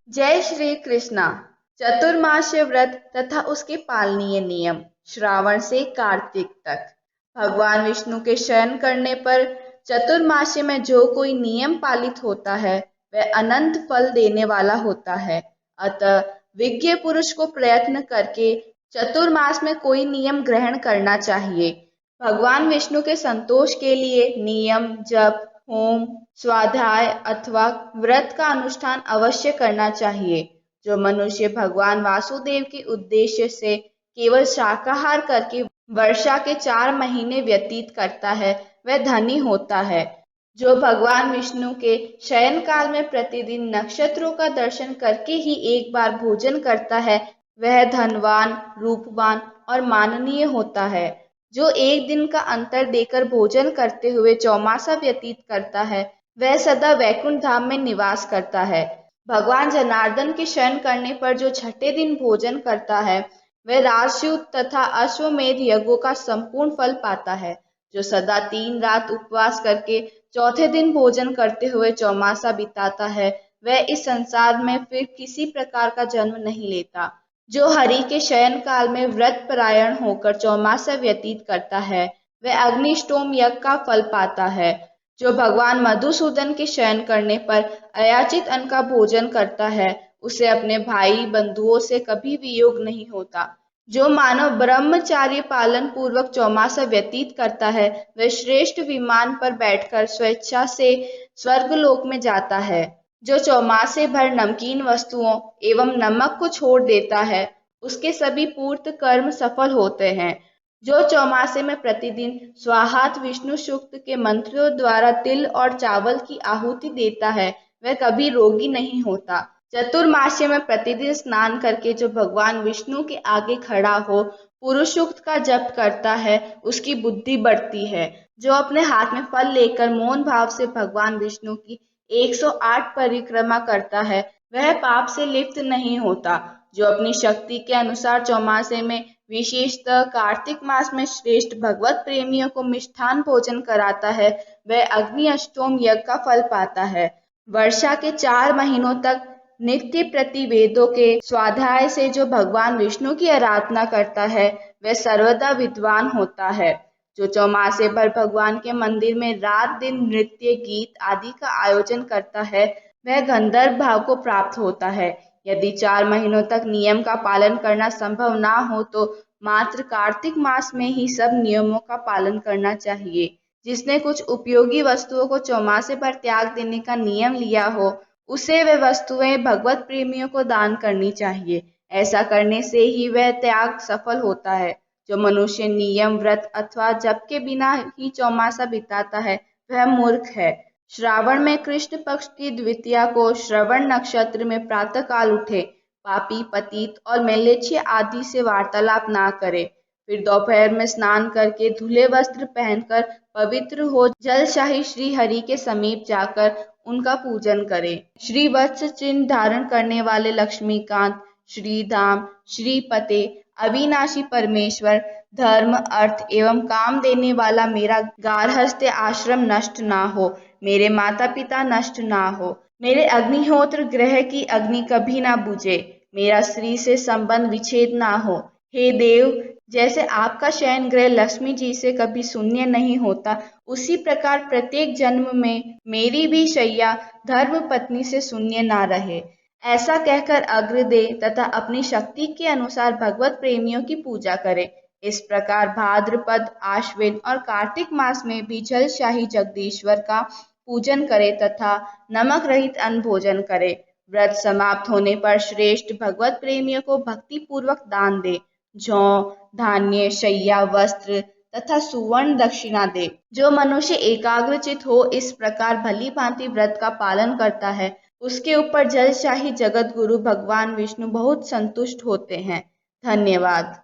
जय श्री कृष्णा। चतुर्मास्य व्रत तथा उसके पालनीय नियम। श्रावण से कार्तिक तक भगवान विष्णु के शयन करने पर चतुर्मास्य में जो कोई नियम पालित होता है वह अनंत फल देने वाला होता है। अतः विज्ञ पुरुष को प्रयत्न करके चतुर्मास में कोई नियम ग्रहण करना चाहिए। भगवान विष्णु के संतोष के लिए नियम जप, होम, स्वाध्याय अथवा व्रत का अनुष्ठान अवश्य करना चाहिए। जो मनुष्य भगवान वासुदेव के उद्देश्य से केवल शाकाहार करके वर्षा के 4 महीने व्यतीत करता है वह धनी होता है। जो भगवान विष्णु के शयन काल में प्रतिदिन नक्षत्रों का दर्शन करके ही एक बार भोजन करता है वह धनवान, रूपवान और माननीय होता है। जो एक दिन का अंतर देकर भोजन करते हुए चौमासा व्यतीत करता है वह सदा वैकुंठ धाम में निवास करता है। भगवान जनार्दन के शयन करने पर जो छठे दिन भोजन करता है वह राजसूय तथा अश्वमेध यज्ञों का संपूर्ण फल पाता है। जो सदा 3 रात उपवास करके चौथे दिन भोजन करते हुए चौमासा बिताता है वह इस संसार में फिर किसी प्रकार का जन्म नहीं लेता। जो हरि के शयन काल में व्रत परायण होकर चौमासा व्यतीत करता है वह अग्निष्टोम यज्ञ का फल पाता है। जो भगवान मधुसूदन के शयन करने पर अयाचित अन्न का भोजन करता है उसे अपने भाई बंधुओं से कभी वियोग नहीं होता। जो मानव ब्रह्मचार्य पालन पूर्वक चौमासा व्यतीत करता है वह श्रेष्ठ विमान पर बैठकर स्वेच्छा से स्वर्गलोक में जाता है। जो चौमासे भर नमकीन वस्तुओं एवं नमक को छोड़ देता है उसके सभी पूर्त कर्म सफल होते हैं। जो चौमासे में प्रतिदिन स्वाहात विष्णु सूक्त के मंत्रों द्वारा तिल और चावल की आहुति देता है वह कभी रोगी नहीं होता। चतुर्मास्य में प्रतिदिन स्नान करके जो भगवान विष्णु के आगे खड़ा हो पुरुष सूक्त का जप करता है उसकी बुद्धि बढ़ती है। जो अपने हाथ में फल लेकर मौन भाव से भगवान विष्णु की 108 परिक्रमा करता है वह पाप से लिप्त नहीं होता। जो अपनी शक्ति के अनुसार चौमासे में विशेषतः कार्तिक मास में श्रेष्ठ भगवत प्रेमियों को मिष्ठान भोजन कराता है वह अग्नि अष्टोम यज्ञ का फल पाता है। वर्षा के 4 महीनों तक नित्य प्रति वेदों के स्वाध्याय से जो भगवान विष्णु की आराधना करता है वह सर्वदा विद्वान होता है। जो चौमासे भर भगवान के मंदिर में रात दिन नृत्य गीत आदि का आयोजन करता है वह गंधर्व भाव को प्राप्त होता है। यदि 4 महीनों तक नियम का पालन करना संभव ना हो तो मात्र कार्तिक मास में ही सब नियमों का पालन करना चाहिए। जिसने कुछ उपयोगी वस्तुओं को चौमासे पर त्याग देने का नियम लिया हो उसे वे वस्तुएं भगवत प्रेमियों को दान करनी चाहिए। ऐसा करने से ही वह त्याग सफल होता है। जो मनुष्य नियम व्रत अथवा जप के बिना ही चौमासा बिताता है वह मूर्ख है। श्रावण में कृष्ण पक्ष की द्वितीया को श्रवण नक्षत्र में प्रातः काल उठे, पापी पतित और मैलेच्छ्य आदि से वार्तालाप ना करे। फिर दोपहर में स्नान करके धुले वस्त्र पहनकर पवित्र हो जलशाही श्री हरि के समीप जाकर उनका पूजन करे। श्री वत्स चिन्ह धारण करने वाले लक्ष्मीकांत, श्रीधाम, श्रीपते, अविनाशी परमेश्वर, धर्म अर्थ एवं काम देने वाला मेरा गार्हस्थ्य आश्रम नष्ट ना हो, मेरे माता पिता नष्ट ना हो, मेरे अग्निहोत्र ग्रह की अग्नि कभी ना बुझे, मेरा स्त्री से संबंध विच्छेद ना हो। हे देव, जैसे आपका शयन ग्रह लक्ष्मी जी से कभी शून्य नहीं होता उसी प्रकार प्रत्येक जन्म में मेरी भी शैया धर्म पत्नी से शून्य ना रहे। ऐसा कहकर अग्र दे तथा अपनी शक्ति के अनुसार भगवत प्रेमियों की पूजा करे। इस प्रकार भाद्रपद, आश्विन और कार्तिक मास में भी जलशाही जगदीश्वर का पूजन करे तथा नमक रहित अन्न भोजन करे। व्रत समाप्त होने पर श्रेष्ठ भगवत प्रेमियों को भक्ति पूर्वक दान दे। जौ, धान्य, शैया, वस्त्र तथा सुवर्ण दक्षिणा दे। जो मनुष्य एकाग्रचित हो इस प्रकार भली भांति व्रत का पालन करता है उसके ऊपर जलशाही जगत गुरु भगवान विष्णु बहुत संतुष्ट होते हैं। धन्यवाद।